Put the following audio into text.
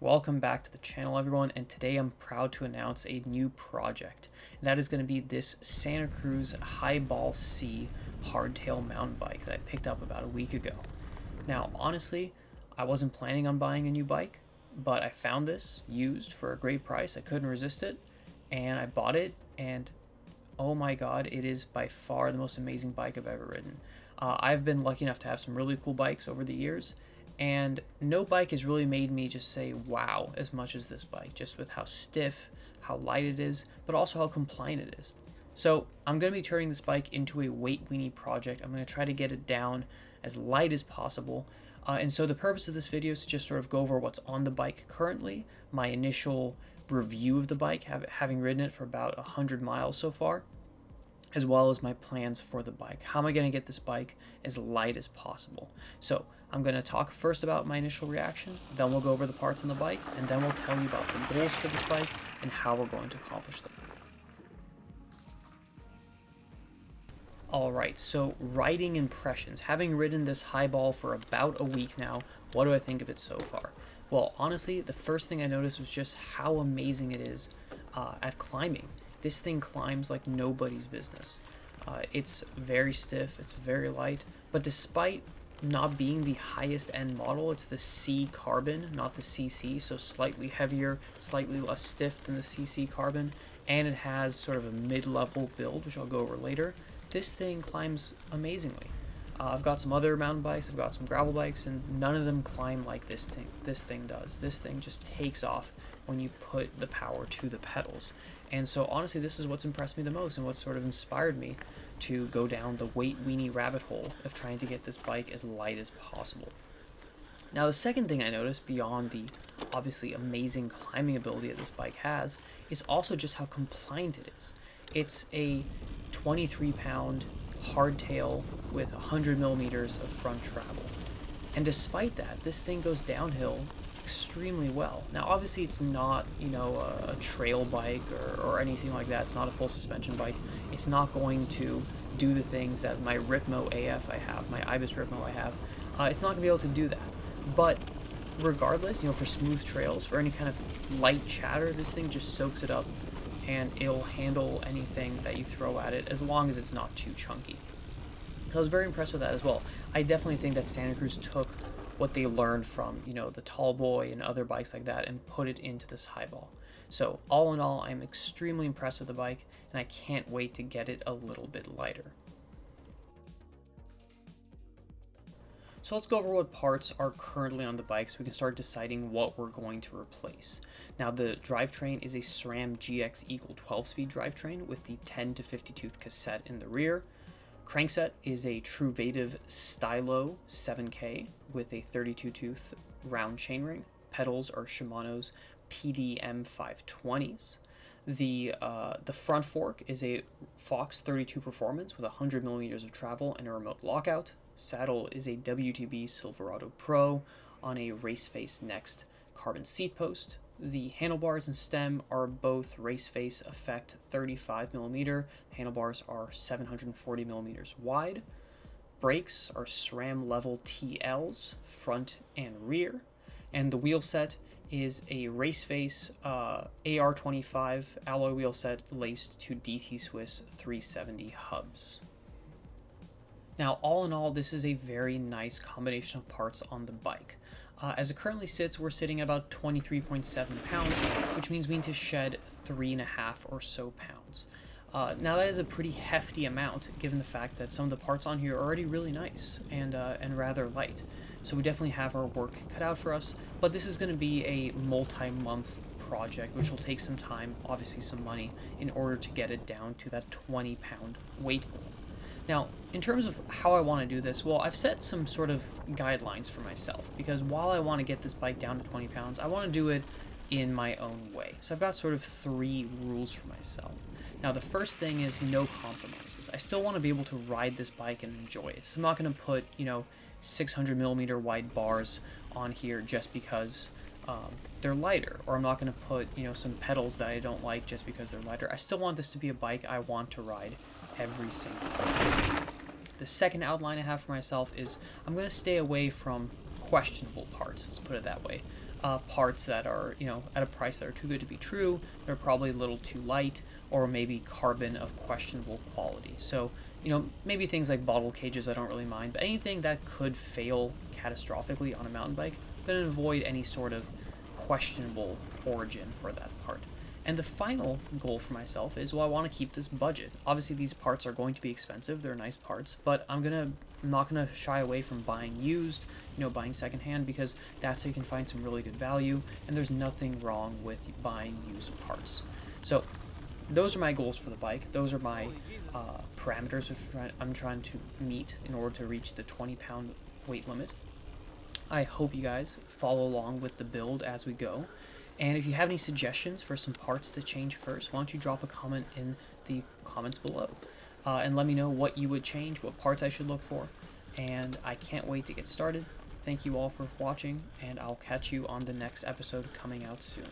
Welcome back to the channel, everyone, and today I'm proud to announce a new project, and that is going to be this Santa Cruz Highball C hardtail mountain bike that I picked up about a week ago. Now, honestly, I wasn't planning on buying a new bike, but I found this used for a great price. I couldn't resist it, and I bought it, and oh my god, it is by far the most amazing bike I've ever ridden. I've been lucky enough to have some really cool bikes over the years, and no bike has really made me just say wow as much as this bike, just with how stiff, how light it is, but also how compliant it is. So I'm going to be turning this bike into a weight weenie project. I'm going to try to get it down as light as possible. And so the purpose of this video is to just sort of go over what's on the bike currently, my initial review of the bike, having ridden it for about 100 miles so far, as well as my plans for the bike. How am I going to get this bike as light as possible? So I'm going to talk first about my initial reaction, then we'll go over the parts on the bike, and then we'll tell you about the goals for this bike and how we're going to accomplish them. Alright, so riding impressions. Having ridden this Highball for about a week now, what do I think of it so far? Well, honestly, the first thing I noticed was just how amazing it is at climbing. This thing climbs like nobody's business. It's very stiff, it's very light, but despite not being the highest end model, it's the C carbon, not the CC, so slightly heavier, slightly less stiff than the CC carbon, and it has sort of a mid-level build, which I'll go over later. This thing climbs amazingly. I've got some other mountain bikes, I've got some gravel bikes, and none of them climb like this thing does. This thing just takes off when you put the power to the pedals. And so honestly, this is what's impressed me the most and what sort of inspired me to go down the weight weenie rabbit hole of trying to get this bike as light as possible. Now, the second thing I noticed, beyond the obviously amazing climbing ability that this bike has, is also just how compliant it is. It's a 23-pound hardtail with 100 millimeters of front travel. And despite that, this thing goes downhill extremely well. Now, obviously, it's not, a trail bike or anything like that. It's not a full suspension bike. It's not going to do the things that my Ripmo AF I have, my Ibis Ripmo I have. It's not going to be able to do that. But regardless, for smooth trails, for any kind of light chatter, this thing just soaks it up, and it'll handle anything that you throw at it as long as it's not too chunky. I was very impressed with that as well. I definitely think that Santa Cruz took what they learned from, the Tall Boy and other bikes like that and put it into this Highball. So all in all, I'm extremely impressed with the bike, and I can't wait to get it a little bit lighter. So let's go over what parts are currently on the bike so we can start deciding what we're going to replace. Now, the drivetrain is a SRAM GX Equal 12-speed drivetrain with the 10 to 50 tooth cassette in the rear. Crankset is a Truvativ Stylo 7K with a 32 tooth round chainring. Pedals are Shimano's PDM 520s. The front fork is a Fox 32 Performance with 100 millimeters of travel and a remote lockout. Saddle is a WTB Silverado Pro on a race face next carbon seat post. The handlebars and stem are both race face Aeffect 35 millimeter. Handlebars are 740 millimeters wide. Brakes are SRAM level TLs, front and rear. And the wheel set is a race face AR25 alloy wheel set laced to DT Swiss 370 hubs. Now, all in all, this is a very nice combination of parts on the bike. As it currently sits, we're sitting at about 23.7 pounds, which means we need to shed 3.5 or so pounds. Now, that is a pretty hefty amount, given the fact that some of the parts on here are already really nice and rather light. So we definitely have our work cut out for us, but this is going to be a multi-month project, which will take some time, obviously some money, in order to get it down to that 20-pound weight goal. Now, in terms of how I want to do this, well, I've set some sort of guidelines for myself, because while I want to get this bike down to 20 pounds, I want to do it in my own way. So I've got sort of 3 rules for myself. Now, the first thing is no compromises. I still want to be able to ride this bike and enjoy it. So I'm not going to put, 600 millimeter wide bars on here just because they're lighter, or I'm not going to put, some pedals that I don't like just because they're lighter. I still want this to be a bike I want to ride every single day. The second outline I have for myself is I'm going to stay away from questionable parts, let's put it that way. parts that are, at a price that are too good to be true. They're probably a little too light, or maybe carbon of questionable quality. So, maybe things like bottle cages I don't really mind, but anything that could fail catastrophically on a mountain bike, I'm going to avoid any sort of questionable origin for that part. And the final goal for myself is, well, I want to keep this budget. Obviously, these parts are going to be expensive. They're nice parts, but I'm not gonna shy away from buying used, buying secondhand, because that's how you can find some really good value. And there's nothing wrong with buying used parts. So those are my goals for the bike. Those are my parameters which I'm trying to meet in order to reach the 20-pound weight limit. I hope you guys follow along with the build as we go. And if you have any suggestions for some parts to change first, why don't you drop a comment in the comments below and let me know what you would change, what parts I should look for. And I can't wait to get started. Thank you all for watching, and I'll catch you on the next episode coming out soon.